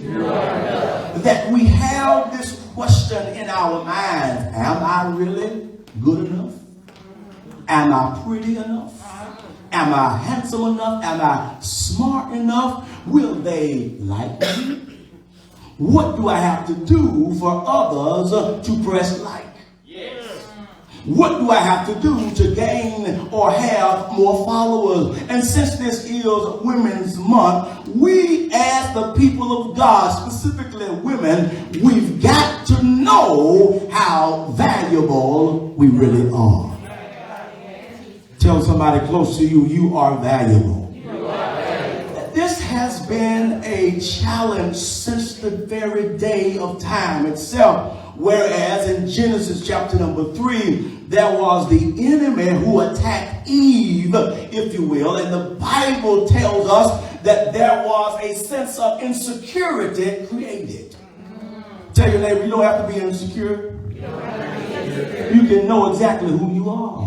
That we have this question in our minds: am I really good enough? Am I pretty enough? Am I handsome enough? Am I smart enough? Will they like me? What do I have to do for others to press like? What do I have to do to gain or have more followers? And since this is Women's Month, we as the people of God, specifically women, we've got to know how valuable we really are. Tell somebody close to you, you are valuable. This has been a challenge since the very day of time itself. Whereas in Genesis chapter number 3, there was the enemy who attacked Eve, if you will. And the Bible tells us that there was a sense of insecurity created. Tell your neighbor, you don't have to be insecure. You can know exactly who you are.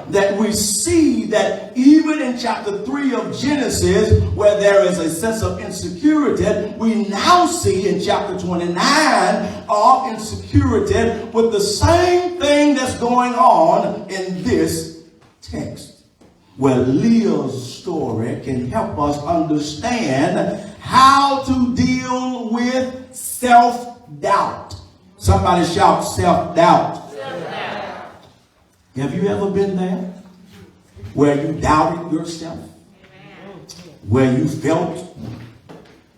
That we see that even in chapter 3 of Genesis, where there is a sense of insecurity, we now see in chapter 29 of insecurity with the same thing that's going on in this text. Where Leah's story can help us understand how to deal with self-doubt. Somebody shout self-doubt. Have you ever been there where you doubted yourself? Where you felt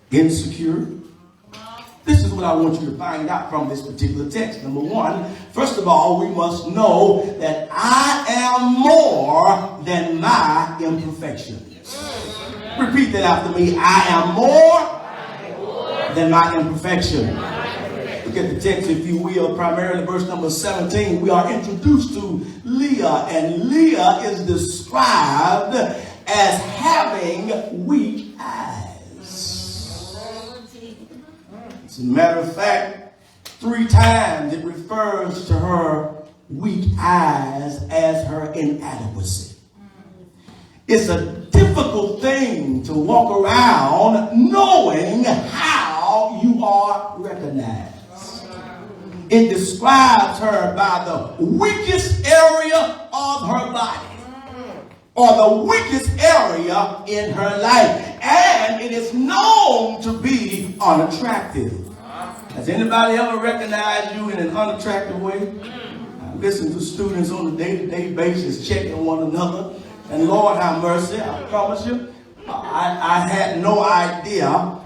insecure? This is what I want you to find out from this particular text. Number one, first of all, we must know that I am more than my imperfections. Repeat that after me. I am more than my imperfections. Look at the text, if you will, primarily verse number 17. We are introduced to Leah, and Leah is described as having weak eyes. As a matter of fact, 3 times it refers to her weak eyes as her inadequacy. It's a difficult thing to walk around knowing how you are recognized. It describes her by the weakest area of her body, or the weakest area in her life, and it is known to be unattractive. Has anybody ever recognized you in an unattractive way? I listen to students on a day-to-day basis checking one another, and Lord have mercy, I promise you, I had no idea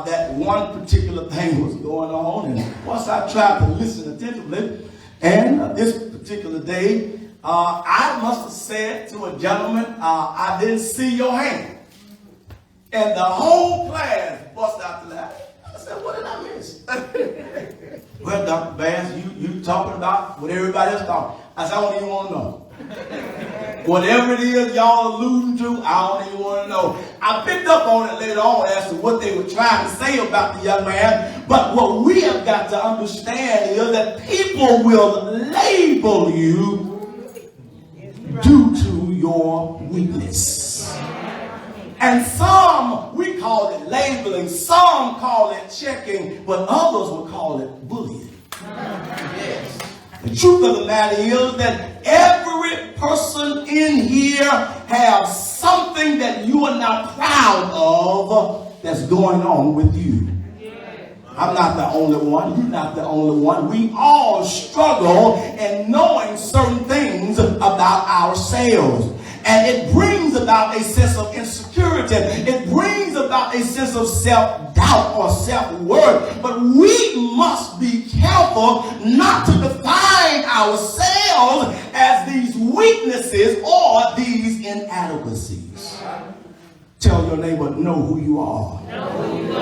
that one particular thing was going on. And once I tried to listen attentively, and this particular day, I must have said to a gentleman, I didn't see your hand. And the whole class bust out the laugh. I said, what did I miss? Well, Dr. Bass, you talking about what everybody else talking. I said, I don't even want to know. Whatever it is y'all alluding to, I don't even want to know. I picked up on it later on as to what they were trying to say about the young man. But what we have got to understand is that people will label you due to your weakness. And some, we call it labeling, some call it checking, but others will call it bullying. Yes. The truth of the matter is that every person in here has something that you are not proud of that's going on with you. I'm not the only one. You're not the only one. We all struggle in knowing certain things about ourselves. And it brings about a sense of insecurity. It brings about a sense of self-doubt or self-worth. But we must be careful not to define ourselves as these weaknesses or these inadequacies. Tell your neighbor, know who you are.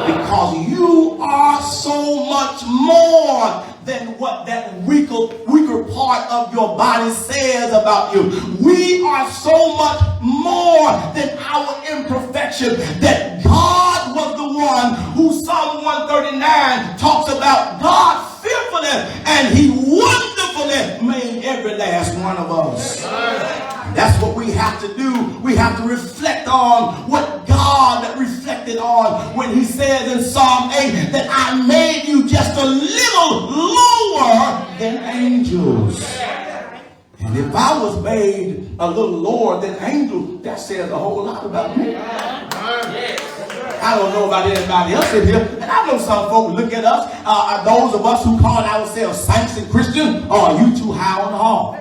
Because you are so much more than what that weaker part of your body says about you. We are so much more than our imperfection, that God was the one who Psalm 139 talks about. God fearfully and he wonderfully made every last one of us. That's what we have to do. We have to reflect on what God God that reflected on when he says in Psalm 8 that I made you just a little lower than angels. And if I was made a little lower than angels, that says a whole lot about me. I don't know about anybody else in here. And I know some folks look at us, those of us who call ourselves saints and Christians, oh, you too high on the hog.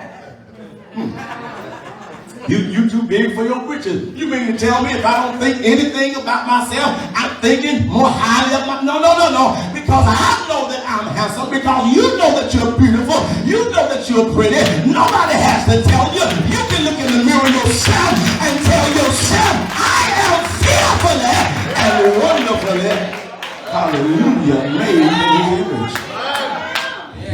You too big for your britches. You mean to tell me if I don't think anything about myself, I'm thinking more highly of my... No. Because I know that I'm handsome. Because you know that you're beautiful. You know that you're pretty. Nobody has to tell you. You can look in the mirror yourself and tell yourself, I am fearfully and wonderfully, hallelujah, made in his image.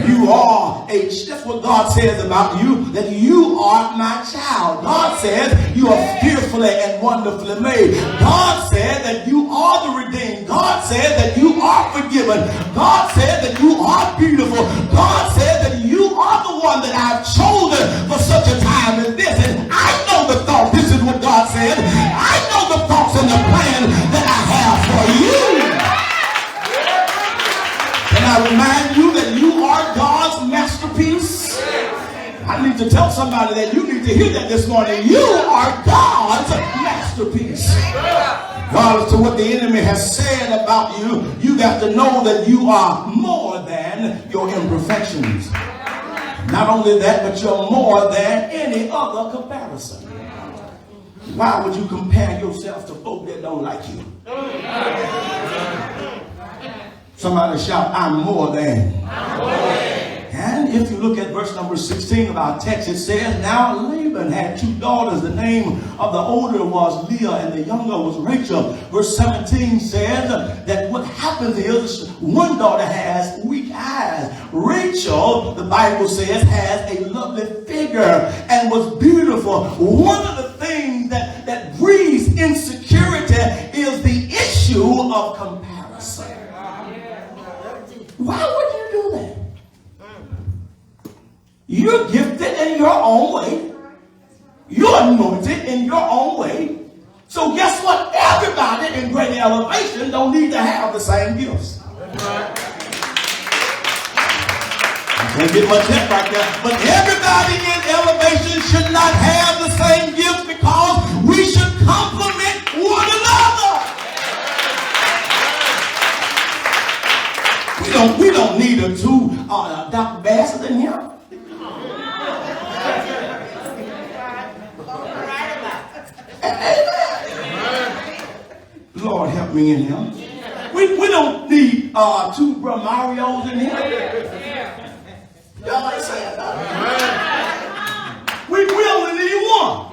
You are that's what God says about you, that you are my child. God says you are fearfully and wonderfully made. God said that you are the redeemed. God said that you are forgiven. God said that you are beautiful. God said that you are the one that I've chosen for such a time as this. And I know the thought. This is what God said. I know the thoughts and the plan that I have for you. And I remind you that you are God's masterpiece. I need to tell somebody that you need to hear that this morning. You are God's masterpiece. Regardless to what the enemy has said about you, you got to know that you are more than your imperfections. Not only that, but you're more than any other comparison. Why would you compare yourself to folk that don't like you? Somebody shout, I'm more than. And if you look at verse number 16 of our text, it says, now Laban had two daughters. The name of the older was Leah and the younger was Rachel. Verse 17 says that what happens is one daughter has weak eyes. Rachel, the Bible says, has a lovely figure and was beautiful. One of the things that breeds insecurity is the issue of comparison. Why would you do that? You're gifted in your own way. You're anointed in your own way. So guess what? Everybody in great elevation don't need to have the same gifts. I can't get much help right there. But everybody in elevation should not have the same gifts because we should complement one another. We don't need a two Dr. Bassett in here. Amen. Lord help me in here. We don't need two Bro Marios in here. Y'all ain't saying that. We only need one.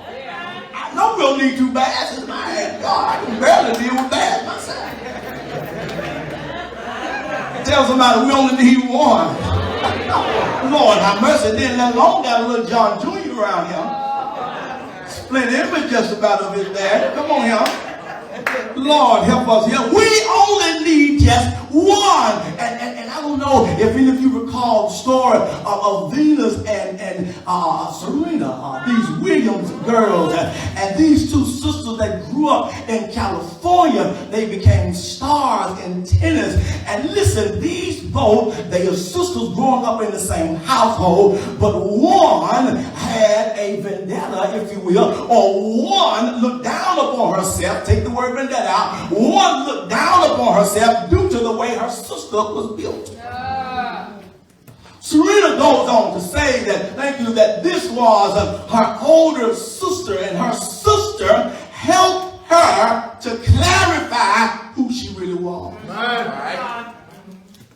I know we don't need two Bassett's. My God, I can barely deal with that myself. Tell somebody we only need one. Lord have mercy. Then let alone got a little John Jr. around here. Split image just about of his dad. Come on here. Lord help us here. We only need just one. And I don't know if any of you recall the story of Venus and Serena, these Williams girls, and these two sisters that grew up in California. They became stars in tennis. And listen, these both, they are sisters growing up in the same household, but one had a vendetta, if you will, or one looked down upon herself. Take the word vendetta out. One looked down upon herself due to the way her sister was built. Serena goes on to say that, thank you, that this was her older sister, and her sister helped her to clarify who she really was.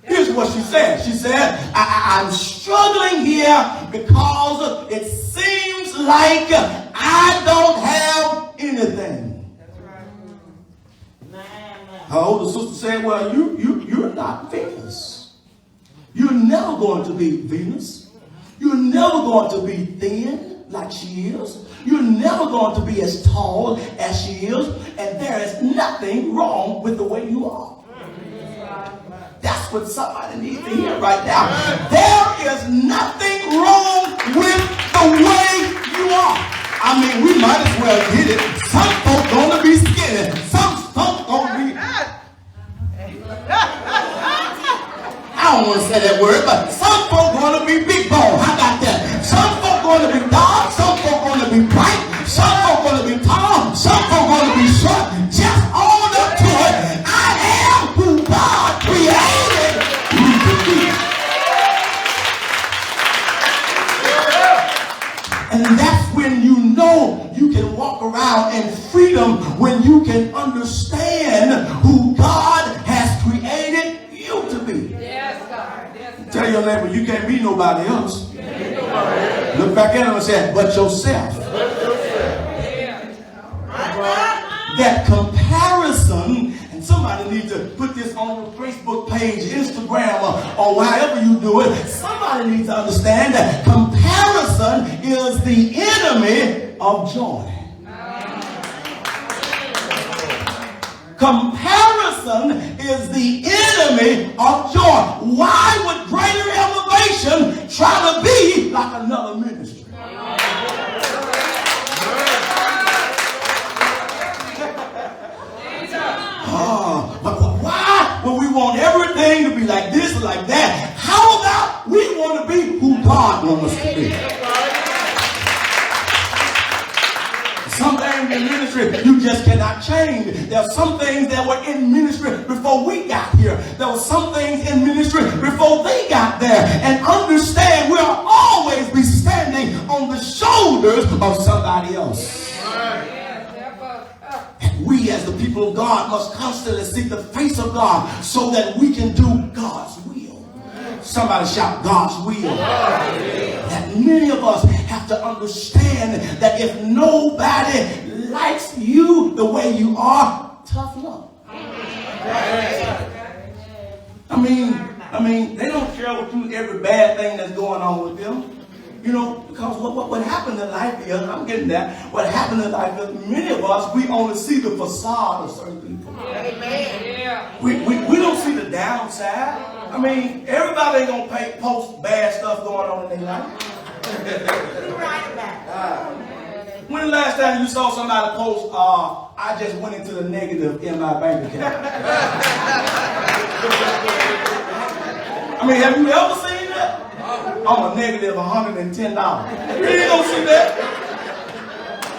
Here's what she said. She said, I'm struggling here because it seems like I don't have anything. Her older sister said, well, you're not Venus. You're never going to be Venus. You're never going to be thin like she is. You're never going to be as tall as she is. And there is nothing wrong with the way you are. That's what somebody needs to hear right now. There is nothing wrong with the way you are. I mean, we might as well get it. Some folks gonna be skinny. Some I don't want to say that word, but some folk going to be big bone. How about that? Some folk going to be dark, some folk going to be bright, some folk going to be tall, some folk going to be short. Just own up to it. I am who God created you to be. And that's when you know you can walk around in freedom, when you can understand who God has created you to be. Yes, God. Yes, God. Tell your neighbor, you can't be nobody else. Look back at him and say, but yourself. That comparison, and somebody needs to put this on your Facebook page, Instagram, or however you do it. Somebody needs to understand that comparison is the enemy of joy. Comparison is the enemy of joy. Why would Greater Elevation try to be like another ministry? But why would we want everything to be like this or like that? How about we want to be who God wants us to be? Some things in ministry you just cannot change. There are some things that were in ministry before we got here. There were some things in ministry before they got there. And understand we'll always be standing on the shoulders of somebody else. We as the people of God must constantly seek the face of God so that we can do God's will. Somebody shout God's will. That many of us have to understand that if nobody likes you the way you are, tough luck. I mean, they don't share with you every bad thing that's going on with them. You know, because what happened in life is, I'm getting that, what happened in life is many of us, we only see the facade of certain people. Amen. We don't see the downside. I mean, everybody ain't going to post bad stuff going on in their life. When the last time you saw somebody post, I just went into the negative in my bank account? I mean, have you ever seen that? I'm a negative $110. You ain't gonna see that.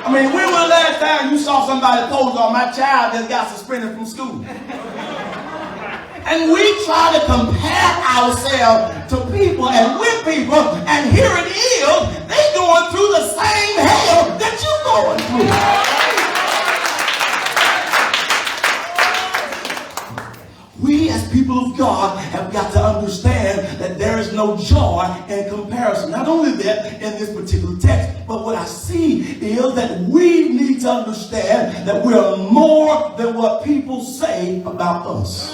I mean, when was the last time you saw somebody post on my child just got suspended from school? And we try to compare ourselves to people and with people, and here it is, they going through the same hell that you're going through. We as people of God have got to understand that there is no joy in comparison. Not only that in this particular text, but what I see is that we need to understand that we are more than what people say about us.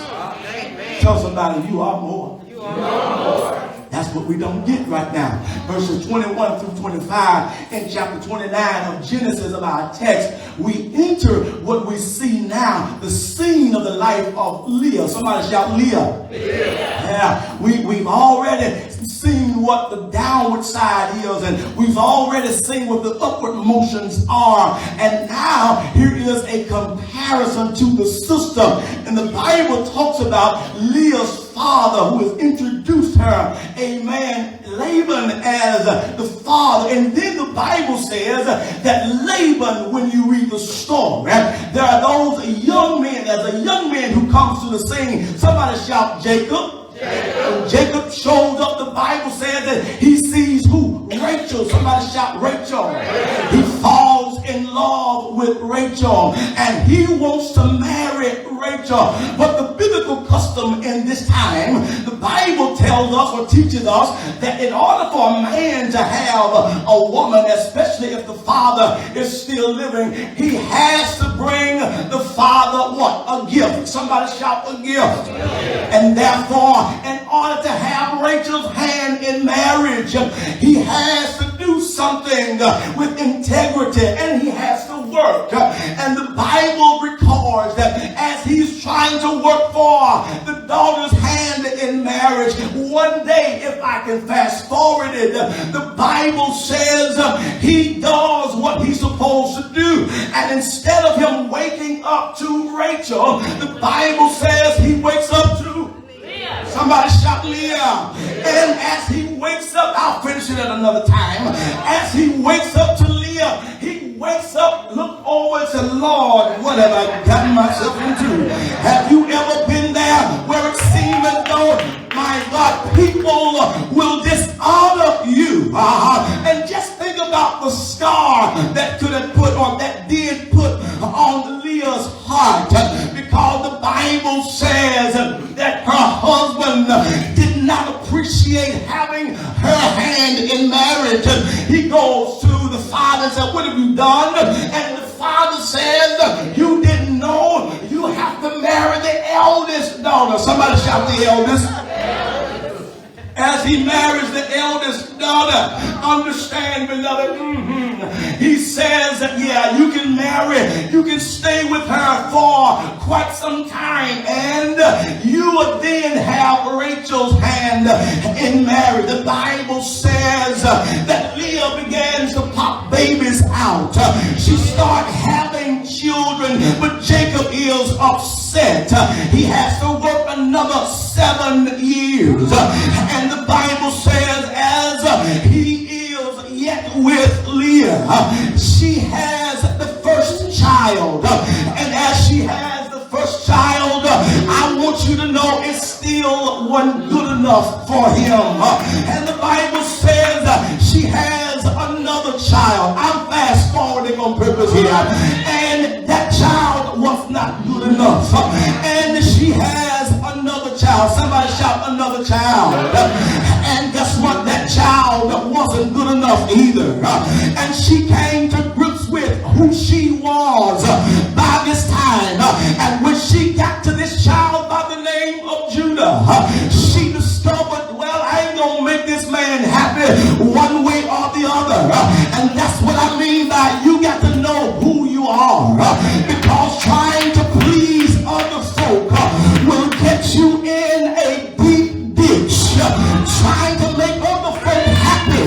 Tell somebody you are more. You are more. That's what we don't get right now. Verses 21 through 25 in chapter 29 of Genesis of our text, we enter what we see now, the scene of the life of Leah. Somebody shout Leah. Yeah, we've already seen what the downward side is, and we've already seen what the upward motions are. And now here is a comparison to the sister. And the Bible talks about Leah's father who has introduced her, amen, Laban as the father. And then the Bible says that Laban, when you read the story, there are those young men, there's a young man who comes to the scene. Somebody shout Jacob. Jacob shows up. The Bible says that he sees who? Rachel. Somebody shout Rachel. He falls in love with Rachel and he wants to marry Rachel. But the biblical custom in this time, the Bible tells us or teaches us that in order for a man to have a woman, especially if the father is still living, he has to bring the father what? A gift. Somebody shout a gift. And therefore, in order to have Rachel's hand in marriage, he has to do something with integrity and he has to work. And the Bible records that as he's trying to work for the daughter's hand in marriage, one day, if I can fast forward it, the Bible says he does what he's supposed to do. And instead of him waking up to Rachel, the Bible says he wakes up to Somebody shout Leah. mention it another time. As he wakes up to Leah, he wakes up, look over and said, Lord, what have I gotten myself into? Have you ever been there where it seemed as though, my God, people will dishonor you? And just think about the scar that could have put on, that did put on Leah's heart, because the Bible says that her husband did not appreciate having her hand in marriage. He goes to the father and said, what have you done? And the father says, you didn't know you have to marry the eldest daughter. Somebody shout the eldest. As he marries the eldest daughter, understand, beloved, he says that, yeah, you can marry, you can stay with her for quite some time, and you would then have Rachel's hand in marriage. The Bible says that Leah begins to pop babies out. She started having children, but Jacob is upset. He has to work another 7 years. And the Bible says as he is yet with Leah, she has the first child. And as she has the first child, I want you to know it still wasn't good enough for him. And the Bible says she has another child. I'm fast forwarding on purpose here. And that child was not good enough. And she has another child. Somebody shout another child. And guess what? That child wasn't good enough either. And she came to grips with who she was by this time. And when she got to this child by the name of Judah, she discovered, well, I ain't gonna make this man happy one way or the other. And that's what I mean by you got to know who you are, because trying to please other folk will get you in a deep ditch. Trying to make other folk happy,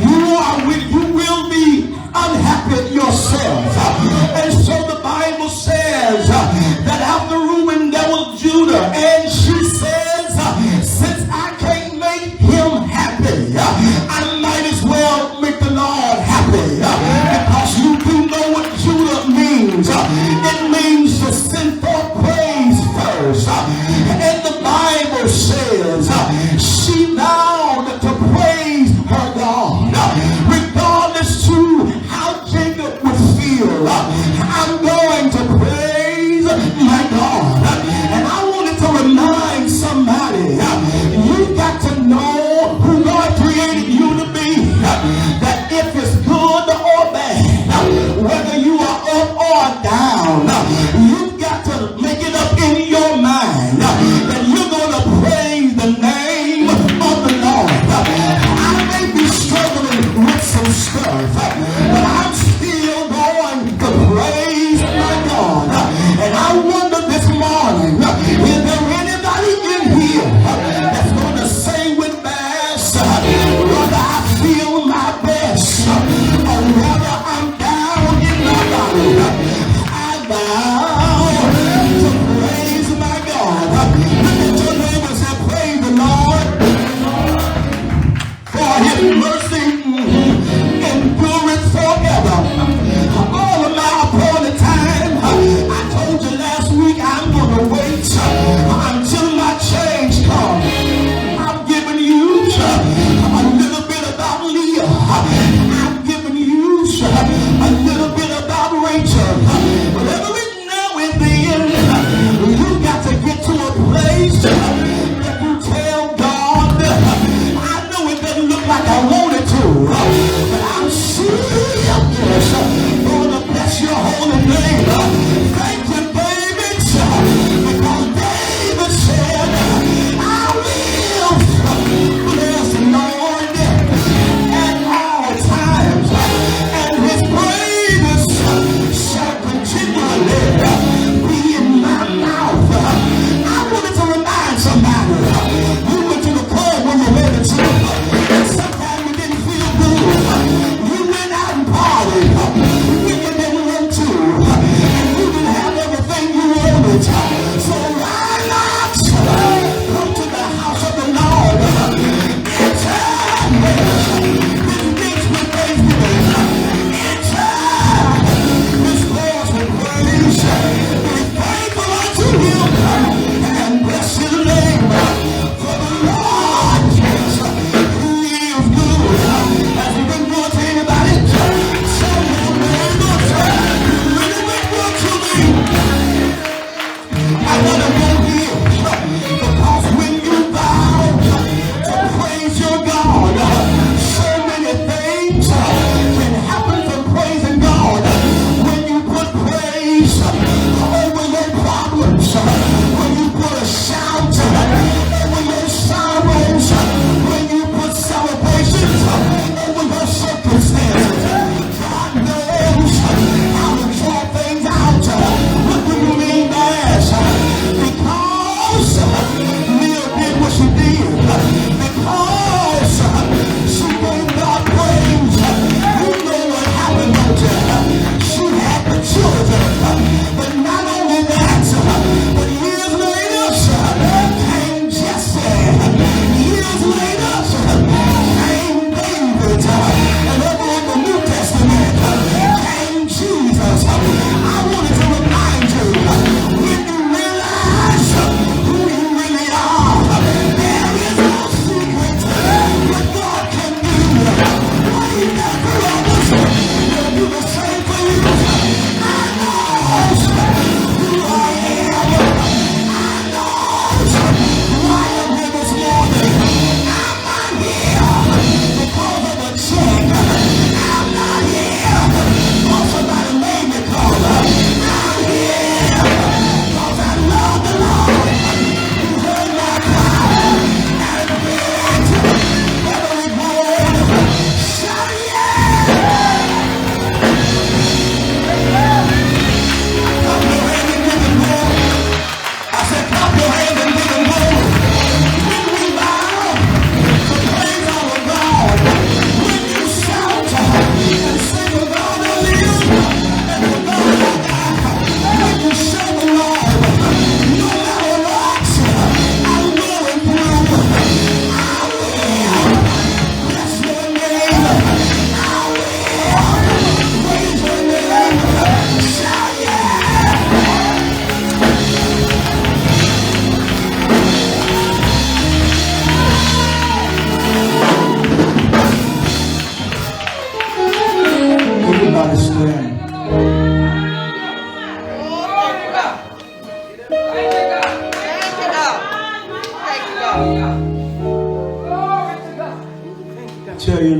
you will be unhappy yourself. And so the Bible says that after Reuben there was Judah, and she says, since I can't make him happy, I might as well make the Lord happy. Because you do know what Judah means. It means to send forth praise first. And the Bible says she vowed to praise her God, regardless to how Jacob would feel. I'm going to praise my God. And I wanted to remind somebody, you got to know who God created you to be. That if it's good or bad, whether you are up or down, you've got to make it up in your mind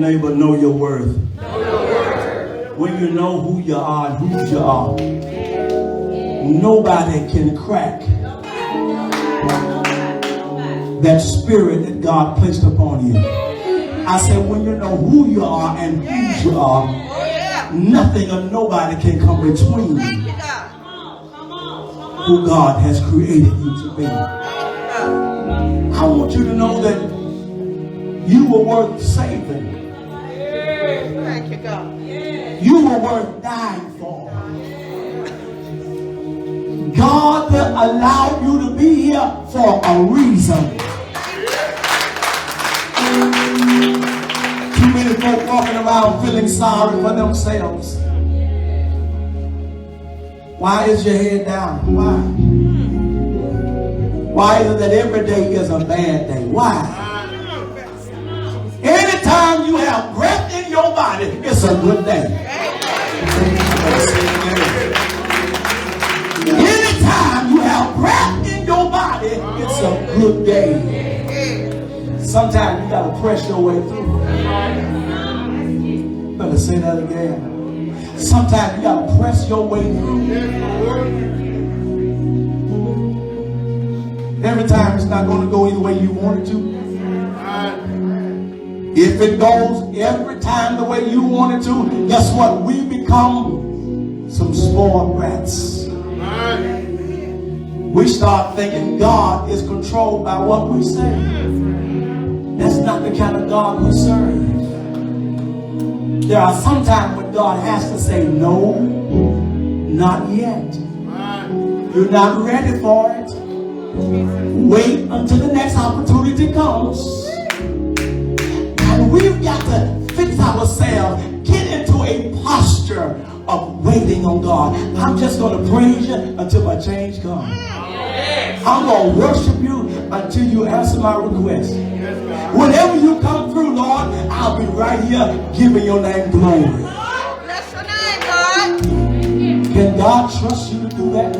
neighbor, know your worth. When you know who you are and whose you are, nobody can crack that spirit that God placed upon you. I said, when you know who you are and whose you are, nothing or nobody can come between who God has created you to be. I want you to know that you were worth saving. Thank you, God. You were worth dying for. God allowed you to be here for a reason. Too many folk walking around feeling sorry for themselves. Why is your head down? Why? Why is it that every day is a bad day? Why? Anytime you have breath in your body, it's a good day. Anytime you have breath in your body, it's a good day. Sometimes you gotta press your way through. Better say that again. Sometimes you gotta press your way through. Every time it's not going to go either way you want it to. If it goes every time the way you want it to, guess what? We become some spoiled brats. We start thinking God is controlled by what we say. That's not the kind of God we serve. There are some times when God has to say, no, not yet. You're not ready for it. Wait until the next opportunity comes. And we've got to fix ourselves, get into a posture of waiting on God. I'm just going to praise you until my change comes. I'm going to worship you until you answer my request. Whenever you come through, Lord, I'll be right here giving your name glory. Bless your name, God. Can God trust you to do that?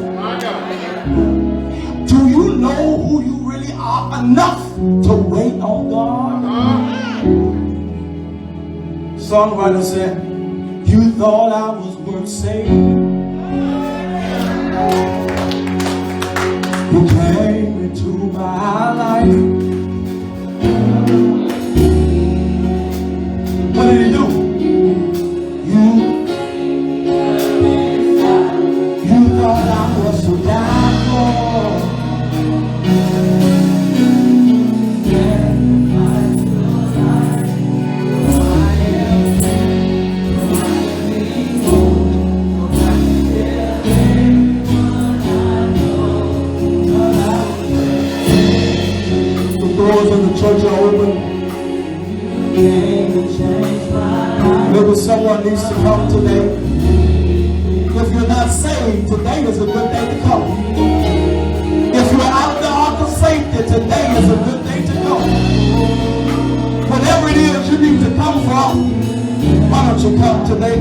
Do you know who you really are enough to wait on God? Songwriter said, you thought I was worth saving. You came into my life. What did he do? You thought I was so down for. The doors of the church are open. Maybe someone needs to come today. If you're not saved, today is a good day to come. If you're out the ark of safety, today is a good day to come. Whatever it is you need to come from, why don't you come today?